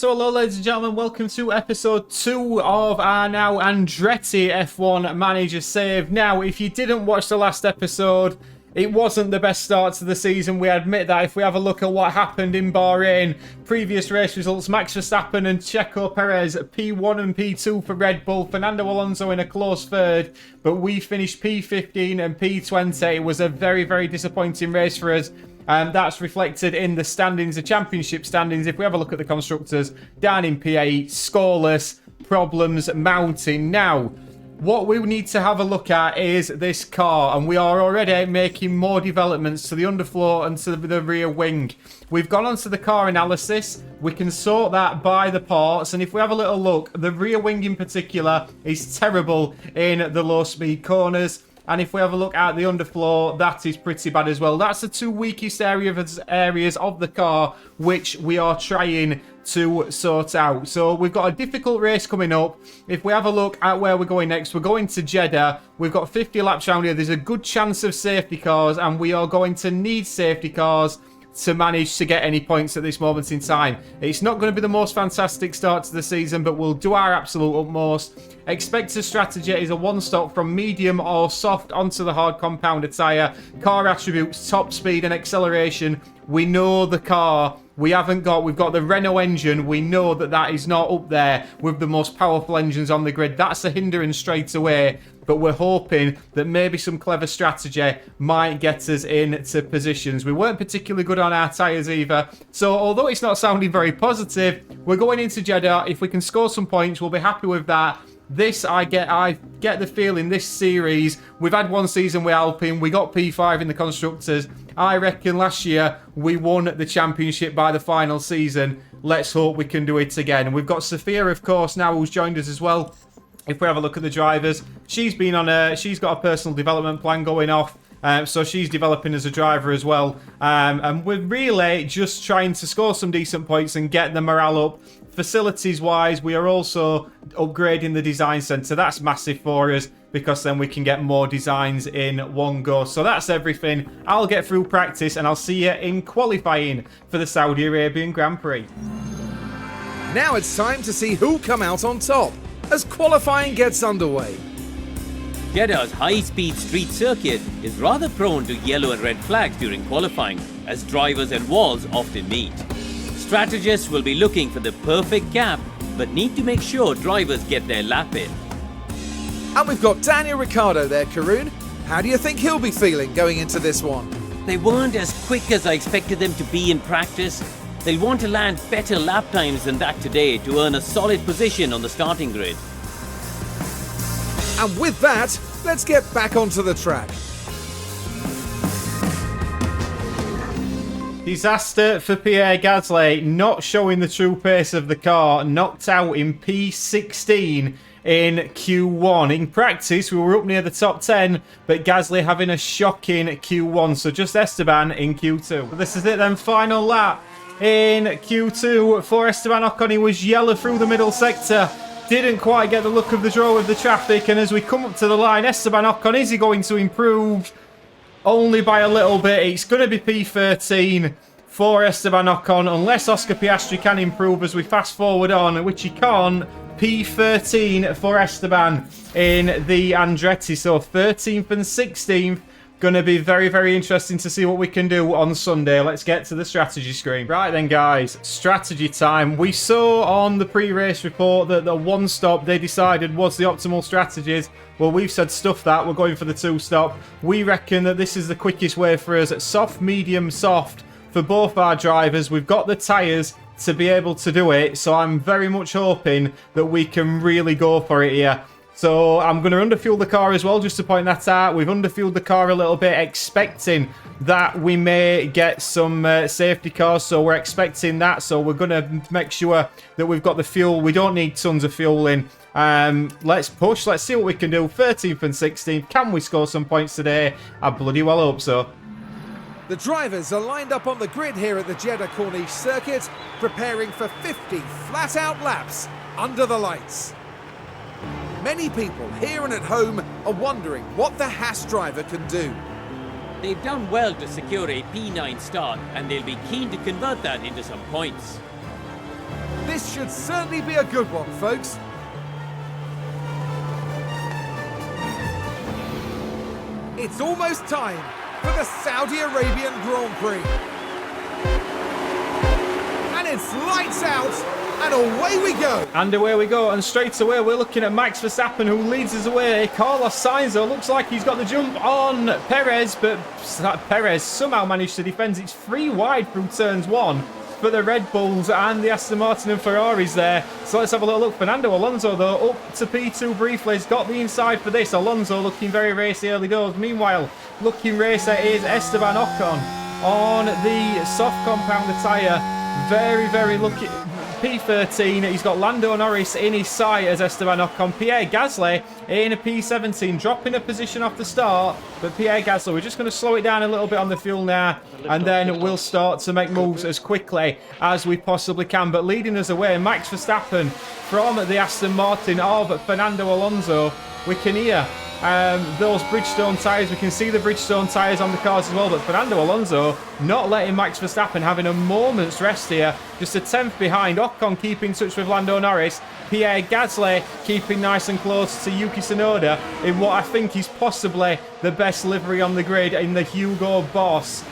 So hello ladies and gentlemen, welcome to episode 2 of our now Andretti F1 Manager save. Now, if you didn't watch the last episode, it wasn't the best start to the season, we admit that. If we have a look at what happened in Bahrain, previous race results, Max Verstappen and Checo Perez, P1 and P2 for Red Bull, Fernando Alonso in a close third, but we finished P15 and P20. It was a very, very disappointing race for us. And that's reflected in the standings, the championship standings. If we have a look at the constructors, down in P8, scoreless, problems mounting. Now, what we need to have a look at is this car, and we are already making more developments to the underfloor and to the rear wing. We've gone on to the car analysis. We can sort that by the parts, and if we have a little look, the rear wing in particular is terrible in the low speed corners. And if we have a look at the underfloor, that is pretty bad as well. That's the two weakest areas of the car, which we are trying to sort out. So we've got a difficult race coming up. If we have a look at where we're going next, we're going to Jeddah. We've got 50 laps around here. There's a good chance of safety cars, and we are going to need safety cars to manage to get any points at this moment in time. It's not going to be the most fantastic start to the season, but we'll do our absolute utmost. Expected strategy is a one-stop from medium or soft onto the hard compounder tyre. Car attributes, top speed and acceleration. We know the car. We've got the Renault engine. We know that is not up there with the most powerful engines on the grid. That's a hindrance straight away. But we're hoping that maybe some clever strategy might get us into positions. We weren't particularly good on our tyres either. So although it's not sounding very positive, we're going into Jeddah. If we can score some points, we'll be happy with that. I get the feeling this series, we've had one season with Alpine, we got P5 in the constructors. I reckon last year we won the championship by the final season. Let's hope we can do it again. And we've got Sophia, of course, now who's joined us as well. If we have a look at the drivers, she's got a personal development plan going off. So she's developing as a driver as well. And we're really just trying to score some decent points and get the morale up. Facilities-wise, we are also upgrading the design centre. That's massive for us because then we can get more designs in one go. So that's everything. I'll get through practice and I'll see you in qualifying for the Saudi Arabian Grand Prix. Now it's time to see who'll come out on top as qualifying gets underway. Jeddah's high-speed street circuit is rather prone to yellow and red flags during qualifying, as drivers and walls often meet. Strategists will be looking for the perfect gap, but need to make sure drivers get their lap in. And we've got Daniel Ricciardo there, Karun. How do you think he'll be feeling going into this one? They weren't as quick as I expected them to be in practice. They'll want to land better lap times than that today to earn a solid position on the starting grid. And with that, let's get back onto the track. Disaster for Pierre Gasly, not showing the true pace of the car, knocked out in P16 in Q1. In practice, we were up near the top 10, but Gasly having a shocking Q1, so just Esteban in Q2. But this is it then, final lap in Q2 for Esteban Ocon. He was yellow through the middle sector. Didn't quite get the look of the draw with the traffic, and as we come up to the line, Esteban Ocon, is he going to improve? Only by a little bit. It's going to be P13 for Esteban Ocon, unless Oscar Piastri can improve as we fast forward on, which he can't. P13 for Esteban in the Andretti, so 13th and 16th. Going to be very, very interesting to see what we can do on Sunday. Let's get to the strategy screen. Right then, guys, strategy time. We saw on the pre-race report that the one-stop they decided was the optimal strategies. Well, we've said stuff that. We're going for the two-stop. We reckon that this is the quickest way for us. Soft, medium, soft for both our drivers. We've got the tyres to be able to do it, so I'm very much hoping that we can really go for it here. So I'm going to underfuel the car as well, just to point that out. We've underfueled the car a little bit, expecting that we may get some safety cars. So we're expecting that. So we're going to make sure that we've got the fuel. We don't need tons of fuel in. Let's push. Let's see what we can do. 13th and 16th. Can we score some points today? I bloody well hope so. The drivers are lined up on the grid here at the Jeddah Corniche circuit, preparing for 50 flat-out laps under the lights. Many people here and at home are wondering what the Haas driver can do. They've done well to secure a P9 start, and they'll be keen to convert that into some points. This should certainly be a good one, folks. It's almost time for the Saudi Arabian Grand Prix. And it's lights out, and away we go. And away we go, and straight away we're looking at Max Verstappen, who leads us away. Carlos Sainz looks like he's got the jump on Perez, but Perez somehow managed to defend. It's 3 wide through turns 1 for the Red Bulls and the Aston Martin and Ferraris there. So let's have a little look. Fernando Alonso, though, up to P2 briefly. He's got the inside for this. Alonso looking very racy early doors. Meanwhile, looking racer is Esteban Ocon on the soft compounder tyre. Very, very lucky. P13, he's got Lando Norris in his sight as Esteban Ocon. Pierre Gasly in a P17, dropping a position off the start. But Pierre Gasly, we're just going to slow it down a little bit on the fuel now, and then we'll start to make moves as quickly as we possibly can. But leading us away, Max Verstappen from the Aston Martin of Fernando Alonso. We can hear those Bridgestone tyres. We can see the Bridgestone tyres on the cars as well. But Fernando Alonso not letting Max Verstappen having a moment's rest here. Just a 10th behind. Ocon keeping touch with Lando Norris. Pierre Gasly keeping nice and close to Yuki Tsunoda in what I think is possibly the best livery on the grid in the Hugo Boss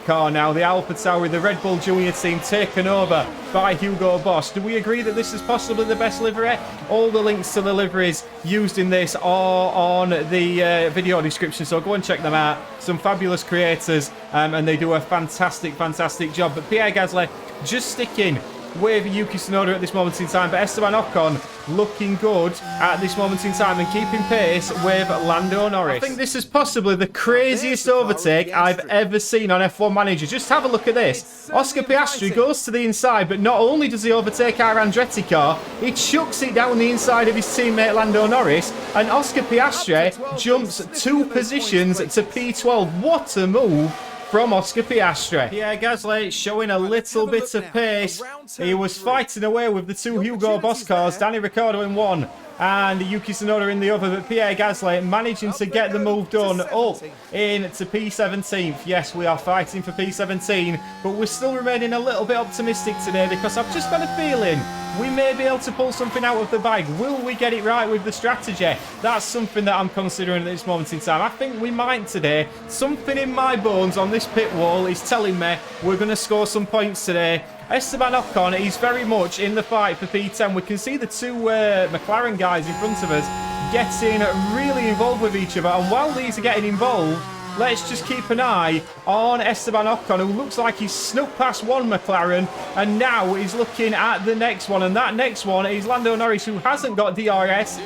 car now. The AlphaTauri, the Red Bull Junior team taken over by Hugo Boss. Do we agree that this is possibly the best livery? All the links to the liveries used in this are on the video description, so go and check them out. Some fabulous creators, and they do a fantastic, fantastic job. But Pierre Gasly just sticking with Yuki Tsunoda at this moment in time, but Esteban Ocon looking good at this moment in time and keeping pace with Lando Norris. I think this is possibly the craziest overtake I've ever seen on F1 Manager. Just have a look at this. Oscar Piastri goes to the inside, but not only does he overtake our Andretti car, he chucks it down the inside of his teammate Lando Norris, and Oscar Piastri jumps 2 positions to P12. What a move from Oscar Piastri. Pierre Gasly showing a little bit of pace. He was fighting away with the 2 Hugo Boss cars, Danny Ricciardo in one and Yuki Tsunoda in the other, but Pierre Gasly managing to get the move done up into P17. Yes, we are fighting for P17, but we're still remaining a little bit optimistic today because I've just got a feeling we may be able to pull something out of the bag. Will we get it right with the strategy? That's something that I'm considering at this moment in time. I think we might today. Something in my bones on this pit wall is telling me we're going to score some points today. Esteban Ocon is very much in the fight for P10. We can see the 2 McLaren guys in front of us getting really involved with each other. And while these are getting involved, let's just keep an eye on Esteban Ocon, who looks like he's snuck past one McLaren and now he's looking at the next one. And that next one is Lando Norris, who hasn't got DRS.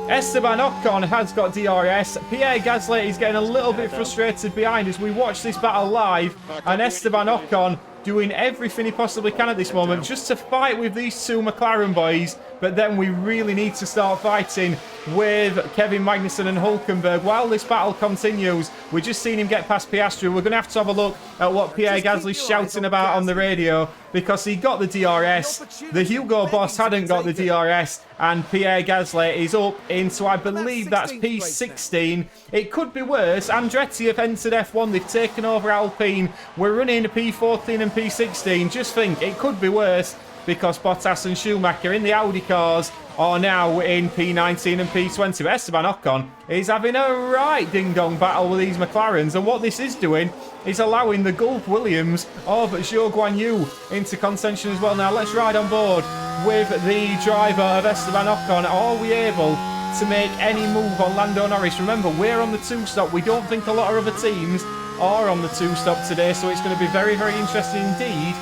Esteban Ocon has got DRS. Pierre Gasly is getting a little bit frustrated behind as we watch this battle live. And Esteban Ocon doing everything he possibly can at this moment just to fight with these 2 McLaren boys. But then we really need to start fighting with Kevin Magnussen and Hülkenberg. While this battle continues, we're just seeing him get past Piastri. We're going to have a look at what Pierre Gasly's shouting about on the radio, because he got the DRS. The Hugo Boss hadn't got the DRS, and Pierre Gasly is up into, I believe that's P16. It could be worse. Andretti have entered F1. They've taken over Alpine. We're running P14 and P16. Just think, it could be worse, because Bottas and Schumacher in the Audi cars are now in P19 and P20. But Esteban Ocon is having a right ding-dong battle with these McLarens, and what this is doing is allowing the Gulf Williams of Zhou Guanyu into contention as well. Now let's ride on board with the driver of Esteban Ocon. Are we able to make any move on Lando Norris? Remember, we're on the 2-stop. We don't think a lot of other teams are on the 2-stop today, so it's going to be very, very interesting indeed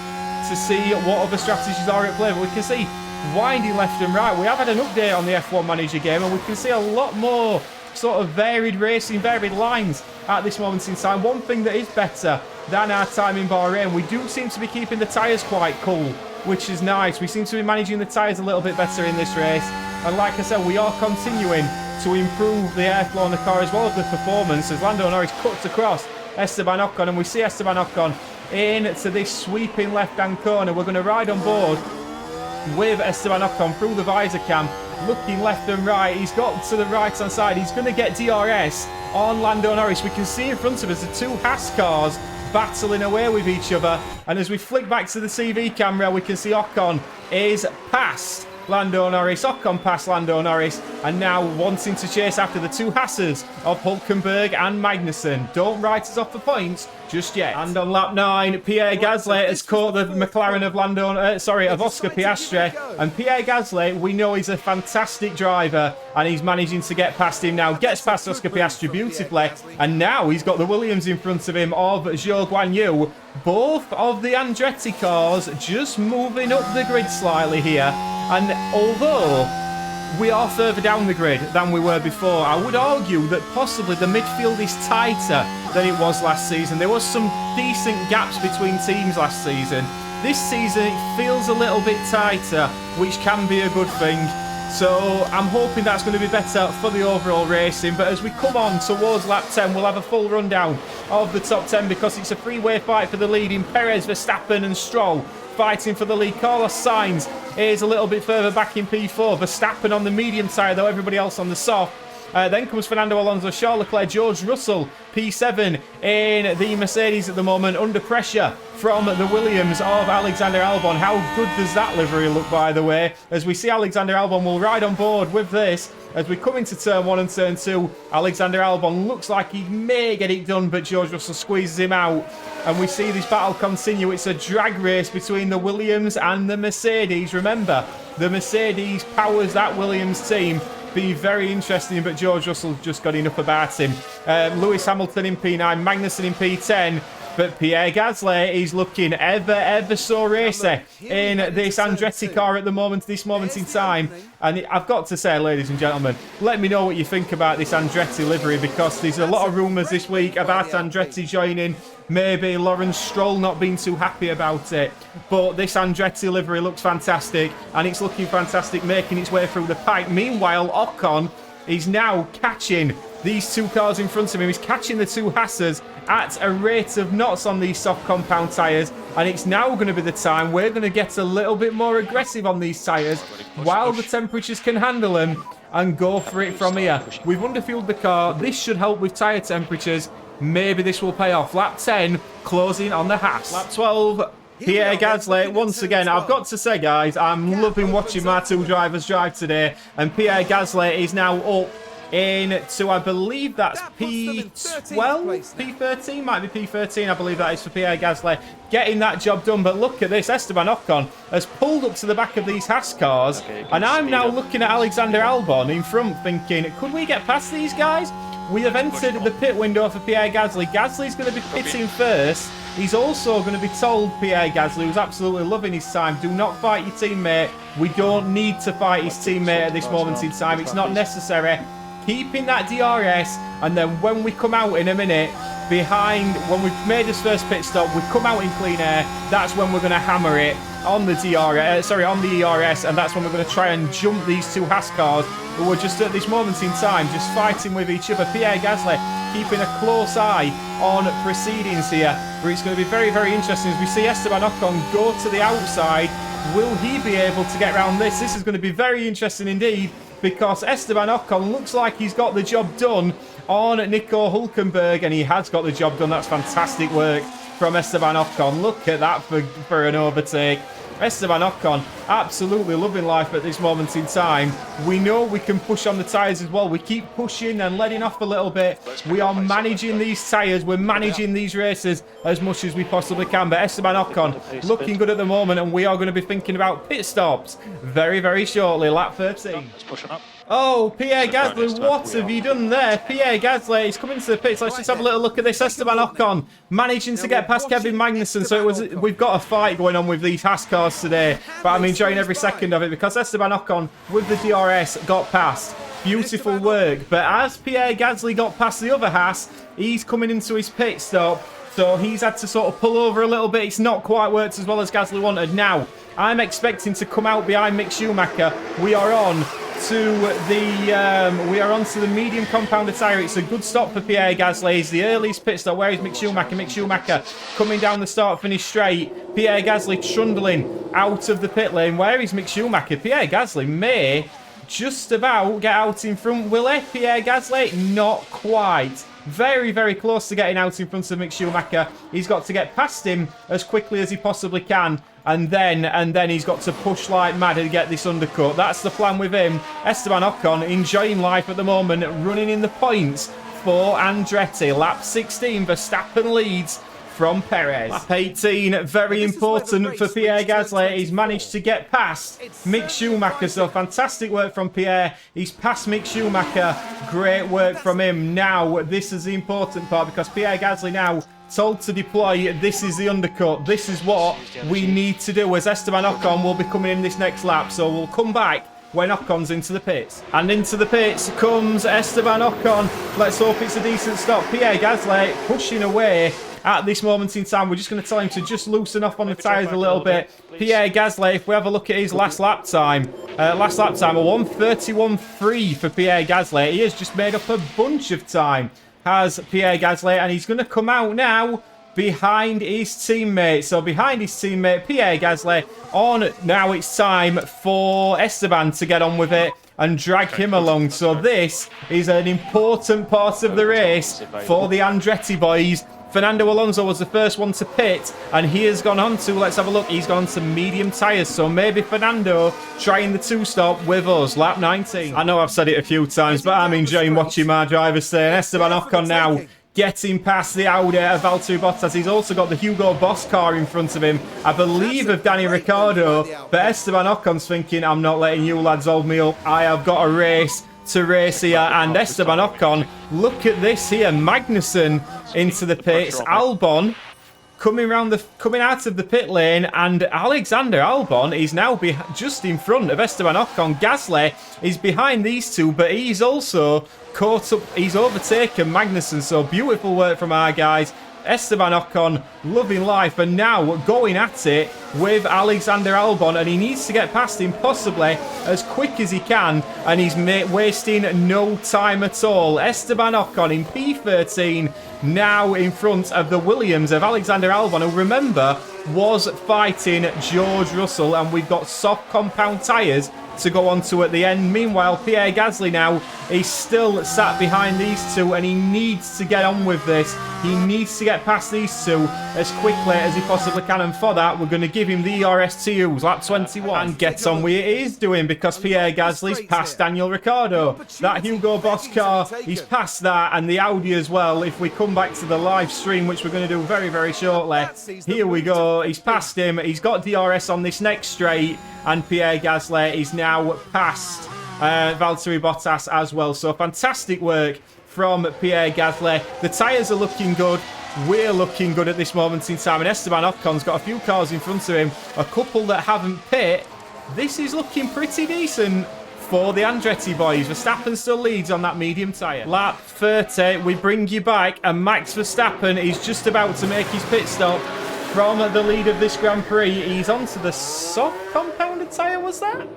to see what other strategies are at play. But we can see winding left and right. We have had an update on the F1 Manager game, and we can see a lot more sort of varied racing, varied lines at this moment in time. One thing that is better than our time in Bahrain, we do seem to be keeping the tyres quite cool, which is nice. We seem to be managing the tyres a little bit better in this race. And like I said, we are continuing to improve the airflow on the car as well as the performance, as Lando Norris cuts across Esteban Ocon, and we see Esteban Ocon into this sweeping left-hand corner. We're going to ride on board with Esteban Ocon through the visor cam, looking left and right. He's got to the right-hand side. He's going to get DRS on Lando Norris. We can see in front of us the 2 Haas cars battling away with each other. And as we flick back to the TV camera, we can see Ocon is past Lando Norris. Ocon past Lando Norris, and now wanting to chase after the two Hasses of Hülkenberg and Magnussen. Don't write us off for points just yet. And on lap 9, Pierre Gasly has caught the McLaren of Oscar Piastri. And Pierre Gasly, we know he's a fantastic driver, and he's managing to get past him now. Gets past Oscar Piastri beautifully, and now he's got the Williams in front of him of Zhou Guanyu. Both of the Andretti cars just moving up the grid slightly here. And although we are further down the grid than we were before, I would argue that possibly the midfield is tighter than it was last season. There was some decent gaps between teams last season. This season it feels a little bit tighter, which can be a good thing. So I'm hoping that's going to be better for the overall racing. But as we come on towards lap 10, we'll have a full rundown of the top 10 because it's a three-way fight for the lead in Perez, Verstappen and Stroll. Fighting for the lead. Carlos Sainz is a little bit further back in P4. Verstappen on the medium side, though, everybody else on the soft. Then comes Fernando Alonso, Charles Leclerc, George Russell, P7 in the Mercedes at the moment, under pressure from the Williams of Alexander Albon. How good does that livery look, by the way? As we see Alexander Albon will ride on board with this. As we come into turn 1 and turn 2, Alexander Albon looks like he may get it done, but George Russell squeezes him out. And we see this battle continue. It's a drag race between the Williams and the Mercedes. Remember, the Mercedes powers that Williams team. Be very interesting, but George Russell just got enough about him. Lewis Hamilton in P9, Magnussen in P10. But Pierre Gasly is looking ever so racy in this Andretti car at the moment, this moment in time. And I've got to say, ladies and gentlemen, let me know what you think about this Andretti livery, because there's a lot of rumours this week about Andretti joining. Maybe Lawrence Stroll not being too happy about it. But this Andretti livery looks fantastic, and it's looking fantastic, making its way through the pack. Meanwhile, Ocon is now catching these two cars in front of him. He's catching the two Hasses at a rate of knots on these soft compound tyres, and it's now going to be the time we're going to get a little bit more aggressive on these tyres while the temperatures can handle them, and go for it from here. We've underfueled the car. This should help with tyre temperatures. Maybe this will pay off. Lap 10 closing on the Haas. Lap 12, Pierre Gasly once again. I've got to say, guys, I'm loving watching my two drivers drive today, and Pierre Gasly is now up into, I believe that's P12, P13, might be P13, I believe that is for Pierre Gasly, getting that job done. But look at this, Esteban Ocon has pulled up to the back of these Haas cars, and I'm now looking at Alexander Albon in front thinking, could we get past these guys? We have entered the pit window for Pierre Gasly. Gasly's going to be pitting first. He's also going to be told, Pierre Gasly, who's absolutely loving his time, do not fight your teammate. We don't need to fight his teammate at this moment in time. It's not necessary. Keeping that DRS, and then when we come out in a minute, behind, when we've made this first pit stop, we come out in clean air, that's when we're going to hammer it on the on the ERS, and that's when we're going to try and jump these two Haas cars who are just at this moment in time just fighting with each other. Pierre Gasly keeping a close eye on proceedings here, where it's going to be very interesting as we see Esteban Ocon go to the outside. Will he be able to get around this? This is going to be very interesting indeed, because Esteban Ocon looks like he's got the job done on Nico Hülkenberg, and he has got the job done. That's fantastic work from Esteban Ocon. Look at that for an overtake. Esteban Ocon absolutely loving life at this moment in time. We know we can push on the tyres as well. We keep pushing and letting off a little bit. We are managing these tyres. We're managing these races as much as we possibly can. But Esteban Ocon looking good at the moment, and we are going to be thinking about pit stops very shortly. Lap 13. Oh, Pierre Gasly, what have you done there? Pierre Gasly is coming to the pits. Let's just have a little look at this. Esteban Ocon managing to get past Kevin Magnussen. So we've got a fight going on with these Haas cars today, but I'm enjoying every second of it because Esteban Ocon with the DRS got past. Beautiful work. But as Pierre Gasly got past the other Haas, he's coming into his pit stop. So he's had to sort of pull over a little bit. It's not quite worked as well as Gasly wanted. Now, I'm expecting to come out behind Mick Schumacher. We are on to the medium compounder tyre. It's a good stop for Pierre Gasly. It's the earliest pit stop. Where is Mick Schumacher? Mick Schumacher coming down the start-finish straight. Pierre Gasly trundling out of the pit lane. Where is Mick Schumacher? Pierre Gasly may just about get out in front. Will he? Pierre Gasly? Not quite. Very close to getting out in front of Mick Schumacher. He's got to get past him as quickly as he possibly can. and then he's got to push like mad to get this undercut. That's the plan with him. Esteban Ocon enjoying life at the moment, running in the points for Andretti. Lap 16, Verstappen leads from Perez. Lap 18, very important for Pierre Gasly. He's managed to get past Mick Schumacher, so fantastic work from Pierre. He's past Mick Schumacher. Great work from him. Now, this is the important part because Pierre Gasly now told to deploy. This is the undercut. This is what we need to do, as Esteban Ocon will be coming in this next lap, so we'll come back when Ocon's into the pits. And into the pits comes Esteban Ocon. Let's hope it's a decent stop. Pierre Gasly pushing away at this moment in time. We're just going to tell him to just loosen off on the tyres a little bit. Pierre Gasly, if we have a look at his last lap time, a 1:31.3 for Pierre Gasly. He has just made up a bunch of time, has Pierre Gasly, and he's going to come out now behind his teammate. So behind his teammate, Pierre Gasly, on now it's time for Esteban to get on with it and drag him along. So this is an important part of the race for the Andretti boys. Fernando Alonso was the first one to pit, and he has gone on to, let's have a look, he's gone on to medium tyres. So maybe Fernando trying the two-stop with us, lap 19. I know I've said it a few times, but I'm enjoying watching my drivers stay. And Esteban Ocon now getting past the Audi of Valtteri Bottas. He's also got the Hugo Boss car in front of him, I believe of Danny Ricciardo. But Esteban Ocon's thinking, I'm not letting you lads hold me up. I have got a race to race here. And Esteban Ocon, look at this here. Magnussen into the pits. Albon coming out of the pit lane, and Alexander Albon is now just in front of Esteban Ocon. Gasly is behind these two, but he's also caught up. He's overtaken Magnussen, so beautiful work from our guys. Esteban Ocon loving life, and now going at it with Alexander Albon, and he needs to get past him possibly as quick as he can, and he's wasting no time at all. Esteban Ocon in P13 now in front of the Williams of Alexander Albon, who, remember, was fighting George Russell, and we've got soft compound tyres to go on to at the end. Meanwhile, Pierre Gasly now is still sat behind these two, and he needs to get on with this. He needs to get past these two as quickly as he possibly can, and for that we're going to give him the ERS to use, lap 21, and get on with it is doing, because Pierre Gasly's past Daniel Ricciardo. That Hugo Boss car, he's past that, and the Audi as well. If we come back to the live stream, which we're going to do very, very shortly, here we go. He's past him. He's got DRS on this next straight, and Pierre Gasly is now past Valtteri Bottas as well. So fantastic work from Pierre Gasly. The tyres are looking good. We're looking good at this moment in time. And Esteban Ocon's got a few cars in front of him, a couple that haven't pit. This is looking pretty decent for the Andretti boys. Verstappen still leads on that medium tyre. Lap 30, we bring you back, and Max Verstappen is just about to make his pit stop from the lead of this Grand Prix. He's onto the soft compounded tyre, was that?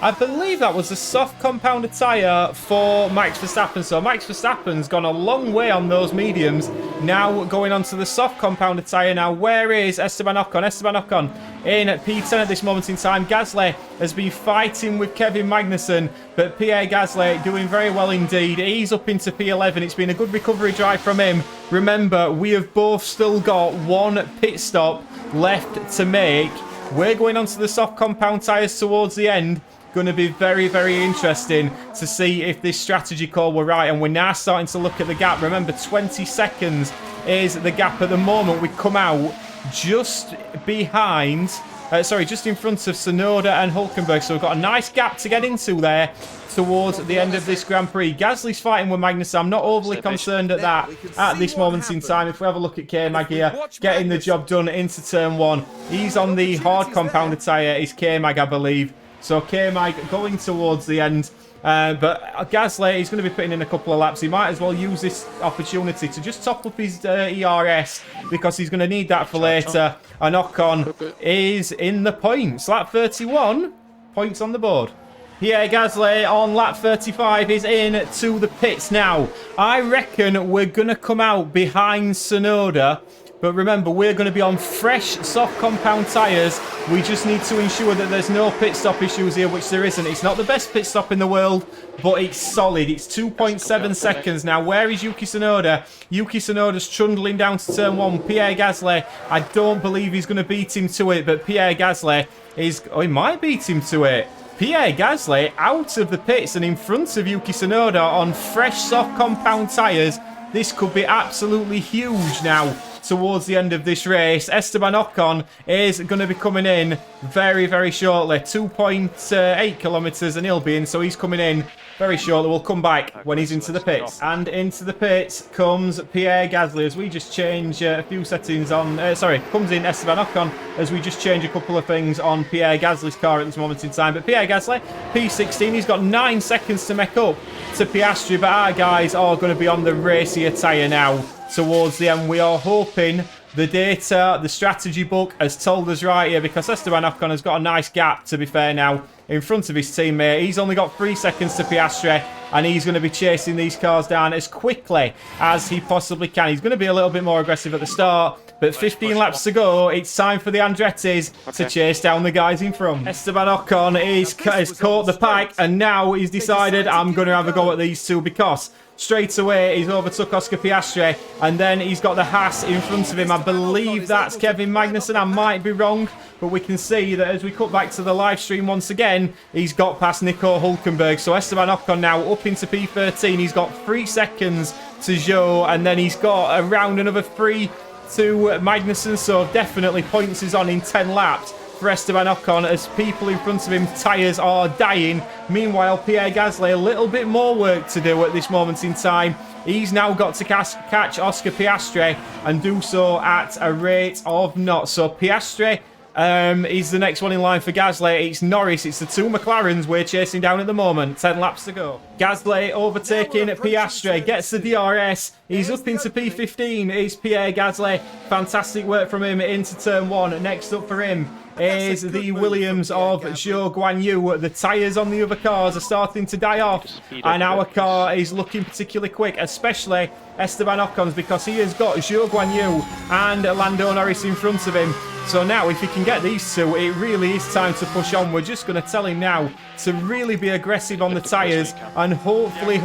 I believe that was the soft compounded tyre for Max Verstappen. So Max Verstappen's gone a long way on those mediums. Now going on to the soft compounded tyre. Now, where is Esteban Ocon? Esteban Ocon in P10 at this moment in time. Gasly has been fighting with Kevin Magnussen, but Pierre Gasly doing very well indeed. He's up into P11. It's been a good recovery drive from him. Remember, we have both still got one pit stop left to make. We're going on to the soft compound tyres towards the end. Going to be very, very interesting to see if this strategy call were right. And we're now starting to look at the gap. Remember, 20 seconds is the gap at the moment. We come out just behind, just in front of Tsunoda and Hülkenberg. So we've got a nice gap to get into there towards the end of this Grand Prix. Gasly's fighting with Magnussen. I'm not overly concerned at that at this moment in time. If we have a look at K-Mag here, getting the job done into turn one. He's on the hard compounded tyre. It's K-Mag, I believe. So K-Mag going towards the end. But Gasly, he's going to be putting in a couple of laps. He might as well use this opportunity to just top up his ERS, because he's going to need that for later. And Ocon is in the points. Lap 31, points on the board. Pierre Gasly on lap 35 is in to the pits now. I reckon we're going to come out behind Tsunoda, But remember, we're going to be on fresh, soft compound tyres. We just need to ensure that there's no pit stop issues here, which there isn't. It's not the best pit stop in the world, but it's solid. It's 2.7 seconds. Now, where is Yuki Tsunoda? Yuki Tsunoda's trundling down to turn 1. Pierre Gasly, I don't believe he's going to beat him to it, but Pierre Gasly is... Oh, he might beat him to it. Pierre Gasly out of the pits and in front of Yuki Tsunoda on fresh, soft compound tyres. This could be absolutely huge now towards the end of this race. Esteban Ocon is going to be coming in very, very shortly. 2.8 kilometres and he'll be in, so he's coming in very shortly. We'll come back when he's into the pits. And into the pits comes Pierre Gasly as we just change a few settings on... comes in Esteban Ocon as we just change a couple of things on Pierre Gasly's car at this moment in time. But Pierre Gasly, P16, he's got 9 seconds to make up to Piastri, but our guys are going to be on the racier tyre now towards the end. We are hoping the data, the strategy book has told us right here, because Esteban Ocon has got a nice gap, to be fair, now in front of his teammate. He's only got 3 seconds to Piastri, and he's going to be chasing these cars down as quickly as he possibly can. He's going to be a little bit more aggressive at the start, but 15 laps to go. It's time for the Andrettis to chase down the guys in front. Esteban Ocon has caught the pack, and now he's decided, I'm going to have a go at these two, because straight away he's overtook Oscar Piastri, and then he's got the Haas in front of him. I believe that's Kevin Magnussen. I might be wrong, but we can see that as we cut back to the live stream once again, he's got past Nico Hülkenberg. So Esteban Ocon now up into P13. He's got 3 seconds to Zhou, and then he's got around another 3 to Magnussen. So definitely points is on in 10 laps for Esteban Ocon as people in front of him, tyres are dying. Meanwhile, Pierre Gasly, a little bit more work to do at this moment in time. He's now got to catch Oscar Piastri and do so at a rate of knots. So Piastri is the next one in line for Gasly. It's Norris. It's the 2 McLarens we're chasing down at the moment. 10 laps to go. Gasly overtaking Piastri. Gets the DRS. He's up into P15. It's Pierre Gasly. Fantastic work from him into turn 1. Next up for him is the Williams of Zhou Guanyu. The tyres on the other cars are starting to die off, and our car is looking particularly quick, especially Esteban Ocon's, because he has got Zhou Guanyu and Lando Norris in front of him. So now if he can get these two, it really is time to push on. We're just going to tell him now to really be aggressive on the tyres, and hopefully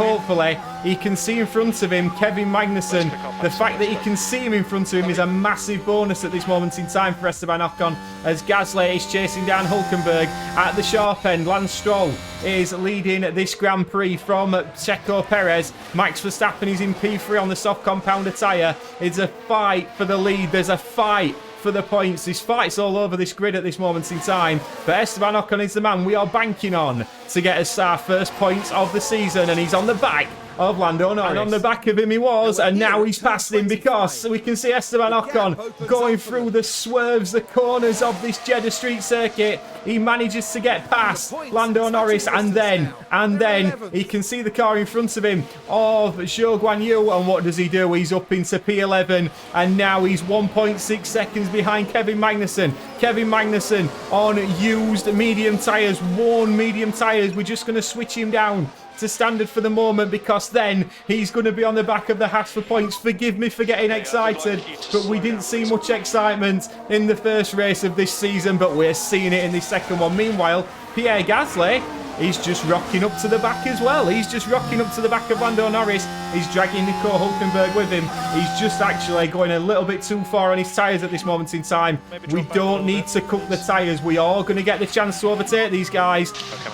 he can see in front of him Kevin Magnussen. The fact that he can see him in front of him is a massive bonus at this moment in time for Esteban Ocon, as Gasly is chasing down Hülkenberg at the sharp end. Lance Stroll is leading this Grand Prix from Checo Perez. Max Verstappen is in P3 on the soft compounder tyre. It's a fight for the lead. There's a fight for the points. This fight's all over this grid at this moment in time, but Esteban Ocon is the man we are banking on to get us our first points of the season, and he's on the back of Lando Norris. And on the back of him he was, and now he's past him, because we can see Esteban Ocon going through the swerves, the corners of this Jeddah street circuit. He manages to get past Lando Norris, and then he can see the car in front of him of Zhou Guanyu, and what does he do? He's up into P11, and now he's 1.6 seconds behind Kevin Magnussen. Kevin Magnussen on used medium tyres, worn medium tyres. We're just going to switch him down to standard for the moment, because then he's going to be on the back of the Haas for points. Forgive me for getting excited, but we didn't see much excitement in the first race of this season, but we're seeing it in the second one. Meanwhile, Pierre Gasly, he's just rocking up to the back as well. He's just rocking up to the back of Lando Norris. He's dragging Nico Hülkenberg with him. He's just actually going a little bit too far on his tyres at this moment in time. We don't need to cook the tyres. We are going to get the chance to overtake these guys.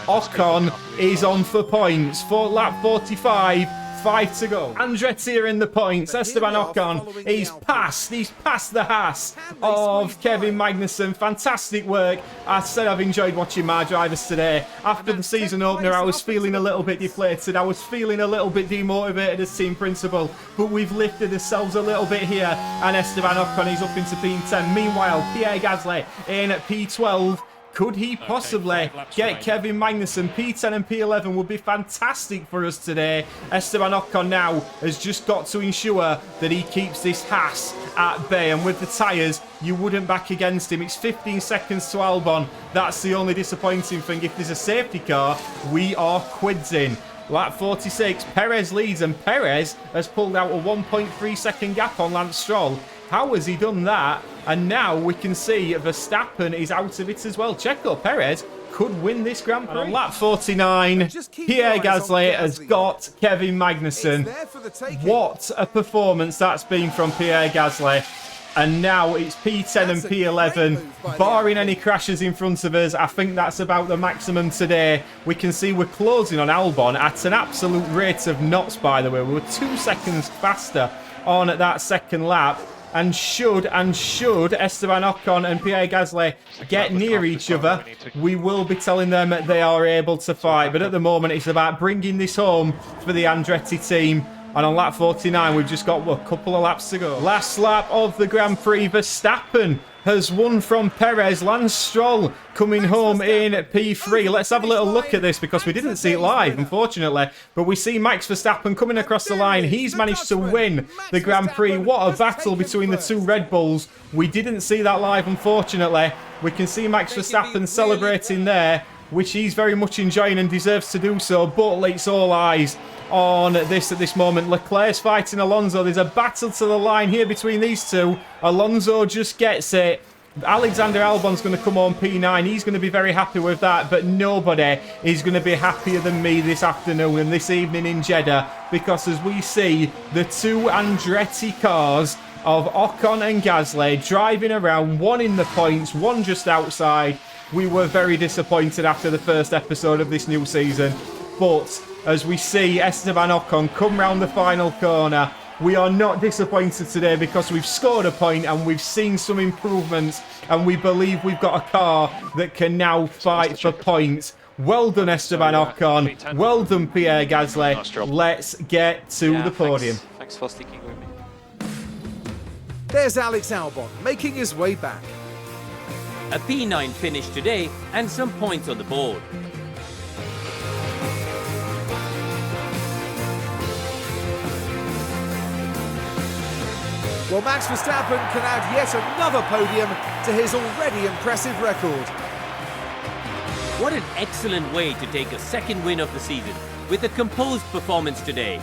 Ocon is on for points for lap 45. 5 to go. Andretti are in the points. Esteban Ocon, he's past the Haas of Kevin Magnussen. Fantastic work. I said I've enjoyed watching my drivers today. After the season opener, I was feeling a little bit deflated. I was feeling a little bit demotivated as team principal, but we've lifted ourselves a little bit here, and Esteban Ocon is up into P10. Meanwhile, Pierre Gasly in P12. Could he possibly get Kevin Magnussen? P10 and P11 would be fantastic for us today. Esteban Ocon now has just got to ensure that he keeps this Haas at bay. And with the tyres, you wouldn't back against him. It's 15 seconds to Albon. That's the only disappointing thing. If there's a safety car, we are quids in. Lap 46, Perez leads, and Perez has pulled out a 1.3 second gap on Lance Stroll. How has he done that? And now we can see Verstappen is out of it as well. Checo Perez could win this Grand Prix. On lap 49, Pierre Gasly has got Kevin Magnussen. What a performance that's been from Pierre Gasly. And now it's P10 and P11, barring any crashes in front of us. I think that's about the maximum today. We can see we're closing on Albon at an absolute rate of knots, by the way. We were 2 seconds faster on that second lap. And should Esteban Ocon and Pierre Gasly get near each other, we will be telling them they are able to fight. But at the moment, it's about bringing this home for the Andretti team. And on lap 49, we've just got a couple of laps to go. Last lap of the Grand Prix, Verstappen has won from Perez. Lance Stroll coming home in P3. Let's have a little look at this because we didn't see it live, unfortunately. But we see Max Verstappen coming across the line. He's managed to win the Grand Prix. What a battle between the two Red Bulls. We didn't see that live, unfortunately. We can see Max Verstappen celebrating there, which he's very much enjoying and deserves to do so. But it's all eyes on this at this moment. Leclerc's fighting Alonso. There's a battle to the line here between these two. Alonso just gets it. Alexander Albon's going to come on P9. He's going to be very happy with that, but nobody is going to be happier than me this afternoon and this evening in Jeddah, because as we see the two Andretti cars of Ocon and Gasly driving around, one in the points, one just outside. We were very disappointed after the first episode of this new season, but as we see Esteban Ocon come round the final corner, we are not disappointed today because we've scored a point and we've seen some improvements and we believe we've got a car that can now fight for points. Well done, Esteban Ocon. Well done, Pierre Gasly. Let's get to the podium. Thanks for sticking with me. There's Alex Albon making his way back. A P9 finish today and some points on the board. Well, Max Verstappen can add yet another podium to his already impressive record. What an excellent way to take a second win of the season with a composed performance today.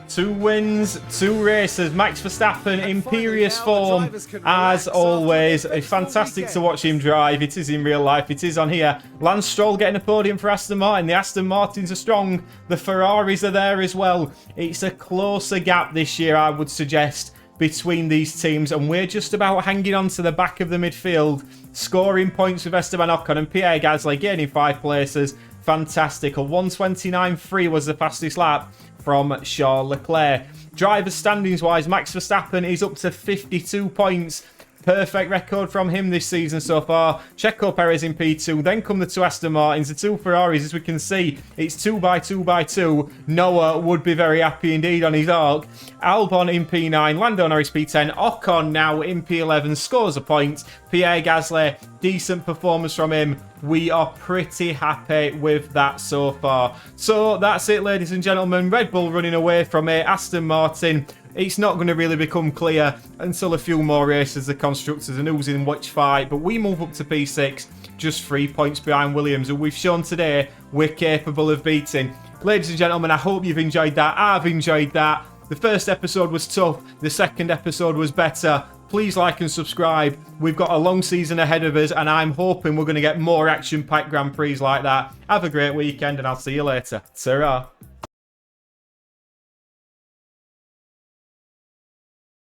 2 wins, 2 races. Max Verstappen, imperious form as always. It's fantastic to watch him drive. It is in real life. It is on here. Lance Stroll getting a podium for Aston Martin. The Aston Martins are strong. The Ferraris are there as well. It's a closer gap this year, I would suggest, between these teams, and we're just about hanging on to the back of the midfield, scoring points with Esteban Ocon and Pierre Gasly gaining 5 places. Fantastic. A 1:29.3 was the fastest lap from Charles Leclerc. Drivers standings wise, Max Verstappen is up to 52 points. Perfect record from him this season so far. Checo Perez in P2. Then come the 2 Aston Martins, the 2 Ferraris. As we can see, it's 2 by 2 by 2. Noah would be very happy indeed on his arc. Albon in P9. Lando Norris P10. Ocon now in P11. Scores a point. Pierre Gasly, decent performance from him. We are pretty happy with that so far. So that's it, ladies and gentlemen. Red Bull running away from it. Aston Martin. It's not going to really become clear until a few more races, the constructors, and who's in which fight. But we move up to P6, just 3 points behind Williams, who we've shown today we're capable of beating. Ladies and gentlemen, I hope you've enjoyed that. I've enjoyed that. The first episode was tough. The second episode was better. Please like and subscribe. We've got a long season ahead of us, and I'm hoping we're going to get more action-packed Grand Prix like that. Have a great weekend, and I'll see you later. Ta-ra.